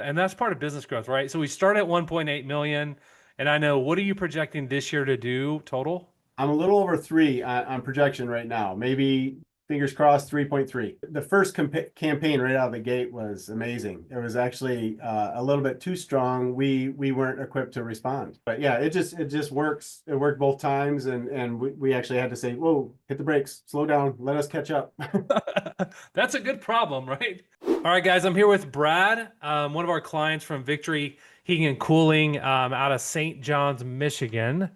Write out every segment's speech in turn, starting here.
And that's part of business growth, right? So we start at 1.8 million. And I know, what are you projecting this year to do total? I'm a little over three on projection right now. Maybe fingers crossed 3.3. The first campaign right out of the gate was amazing. It was actually a little bit too strong. We weren't equipped to respond. But yeah, it just works. It worked both times, and we actually had to say, whoa, hit the brakes, slow down, let us catch up. That's a good problem, right? All right, guys, I'm here with Brad, one of our clients from Victory Heating and Cooling out of St. John's, Michigan.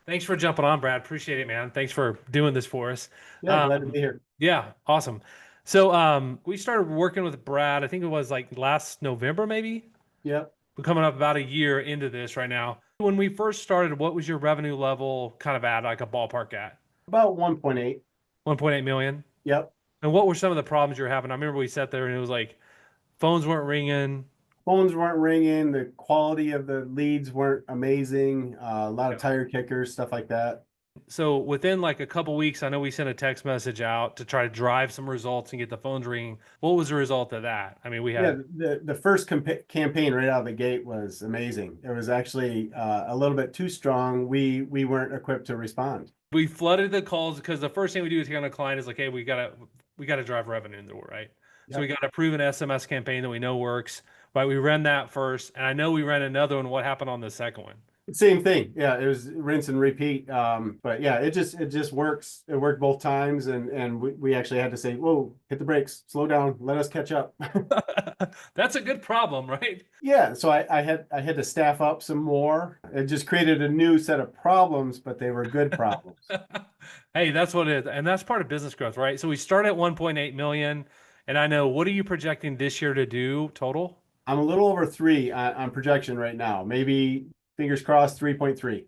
Thanks for jumping on, Brad. Appreciate it, man. Thanks for doing this for us. Yeah, Um, glad to be here. yeah, awesome. So we started working with Brad, I think it was like last November, maybe. Yep. We're coming up about a year into this right now. When we first started, what was your revenue level kind of at, like a ballpark at? About 1.8. 1.8 million? Yep. And what were some of the problems you were having? I remember we sat there and it was like phones weren't ringing. Phones weren't ringing. The quality of the leads weren't amazing. A lot of tire kickers, stuff like that. So within like a couple weeks, I know we sent a text message out to try to drive some results and get the phones ringing. What was the result of that? I mean, we Yeah, had the first campaign right out of the gate was amazing. It was actually a little bit too strong. We weren't equipped to respond. we flooded the calls because the first thing we do is take on a client is like, hey, we gotta drive revenue in the door, right? So we Yep. got a proven SMS campaign that we know works. Right, we ran that first, and I know we ran another one. What happened on the second one? Same thing. Yeah, it was rinse and repeat. But yeah, it just works. It worked both times, and we actually had to say, whoa, hit the brakes, slow down, let us catch up. That's a good problem, right? Yeah, so I had to staff up some more. It just created a new set of problems, but they were good problems. Hey, that's what it is. And that's part of business growth, right? So we start at 1.8 million. And I know, what are you projecting this year to do total? I'm a little over three on projection right now. Maybe fingers crossed 3.3.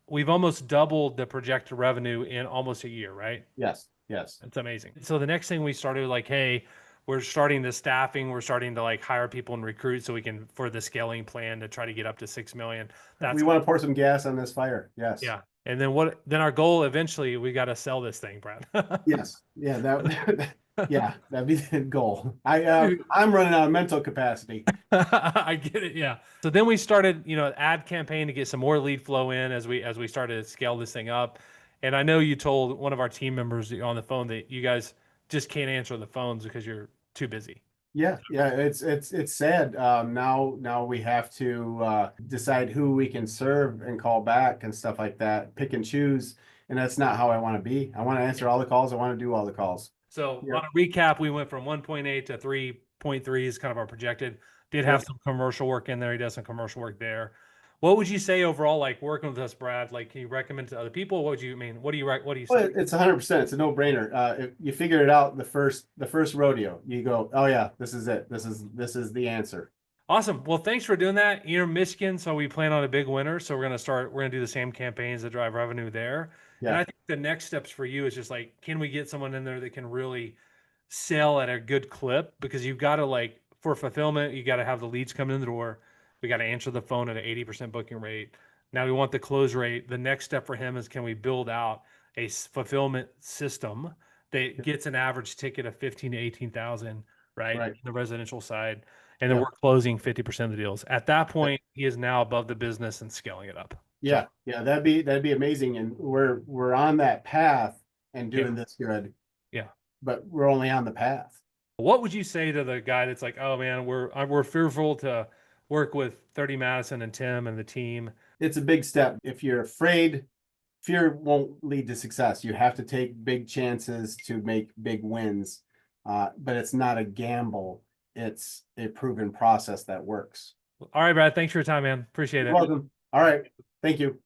We've almost doubled the projected revenue in almost a year, right? Yes, yes. That's amazing. So the next thing we started, like, hey, we're starting the staffing, we're starting to like hire people and recruit so we can, for the scaling plan to try to get up to 6 million. We That's, want to pour some gas on this fire. Yes. yeah. And then then our goal eventually, we got to sell this thing, Brad. Yes. Yeah, yeah, that'd be the goal. I'm running out of mental capacity. I get it. Yeah. So then we started, ad campaign to get some more lead flow in as we started to scale this thing up. And I know you told one of our team members on the phone that you guys just can't answer the phones because you're too busy. Yeah, yeah, it's sad. Now we have to decide who we can serve and call back and stuff like that, pick and choose. And that's not how I want to be. I want to answer all the calls. I want to do all the calls. So on Yep. a recap, we went from 1.8 to 3.3 is kind of our projected. Did have Yep. some commercial work in there. He does some commercial work there. What would you say overall, like working with us, Brad? Like, can you recommend to other people? What would you mean? What do you Well, say? it's 100%. It's a no-brainer. If you figure it out the first rodeo, you go, oh yeah, this is it. This is the answer. Awesome. Well, thanks for doing that. You're in Michigan, so we plan on a big winter. So we're gonna do the same campaigns that drive revenue there. And Yeah. I think the next steps for you is just like, can we get someone in there that can really sell at a good clip? Because you've got to, like, for fulfillment, you got to have the leads come in the door. We got to answer the phone at an 80% booking rate. Now we want the close rate. The next step for him is, can we build out a fulfillment system that gets an average ticket of 15 to 18,000, right? Right. The residential side, and then Yeah. we're closing 50% of the deals. At that point, he is now above the business and scaling it up. So Yeah. Yeah. That'd be amazing. And we're on that path and yeah, doing this good, yeah. but we're only on the path. What would you say to the guy that's like, oh man, we're fearful to work with 30 Madison and Tim and the team? It's a big step. If you're afraid, fear won't lead to success. You have to take big chances to make big wins. But it's not a gamble. It's a proven process that works. All right, Brad, thanks for your time, man. Appreciate You're it. welcome. All right. Thank you.